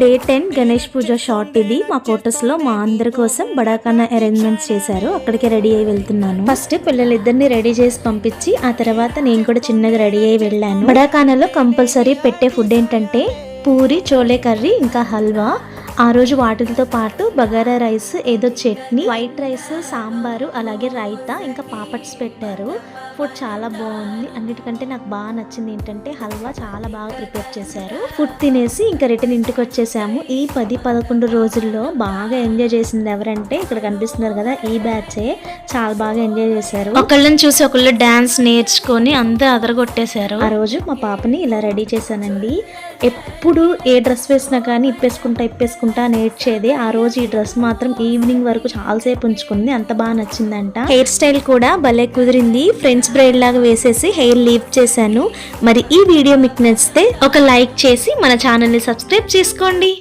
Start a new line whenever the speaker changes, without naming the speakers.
Day 10 Ganesh పూజ short ఇది. మా quarters లో మా అందరి కోసం బడాకానా అరేంజ్మెంట్స్ చేశారు. అక్కడికి రెడీ అయి వెళ్తున్నాను. ఫస్ట్ పిల్లలిద్దరిని రెడీ చేసి పంపించి ఆ తర్వాత నేను కూడా చిన్నగా రెడీ అయి వెళ్ళాను. బడాకానాలో కంపల్సరీ పెట్టే ఫుడ్ ఏంటంటే పూరి, చోలే కర్రీ, ఇంకా హల్వా. ఆ రోజు వాటితో పాటు బగారా రైస్, ఏదో చట్నీ, వైట్ రైస్, సాంబారు, అలాగే రైతా, ఇంకా పాపడ్స్ పెట్టారు. ఫుడ్ చాలా బాగుంది. అన్నిటికంటే నాకు బాగా నచ్చింది ఏంటంటే హల్వా చాలా బాగా ప్రిపేర్ చేశారు. ఫుడ్ తినేసి ఇంకా రిటర్న్ ఇంటికి వచ్చేసాము. ఈ 10-11 రోజుల్లో బాగా ఎంజాయ్ చేసింది ఎవరంటే ఇక్కడ కనిపిస్తున్నారు కదా, ఈ బ్యాచే చాలా బాగా ఎంజాయ్ చేశారు. ఒకళ్ళని చూసి ఒకళ్ళు డాన్స్ నేర్చుకొని అందరూ అదరగొట్టేశారు. ఆ రోజు మా పాపని ఇలా రెడీ చేశానండి. ఎప్పుడు ఏ డ్రెస్ వేసినా కానీ ఇప్పేసుకుంటా నేర్చేది. ఆ రోజు ఈ డ్రెస్ మాత్రం ఈవినింగ్ వరకు చాలాసేపు ఉంచుకుంది. అంత బాగా నచ్చిందంట. హెయిర్ స్టైల్ కూడా భలే కుదిరింది. ఫ్రెండ్స్ బ్రైడ్ లాగా వేసేసి హెయిర్ లీవ్ చేశాను. మరి ఈ వీడియో మీకు నచ్చితే ఒక లైక్ చేసి మన ఛానల్ని సబ్స్క్రైబ్ చేసుకోండి.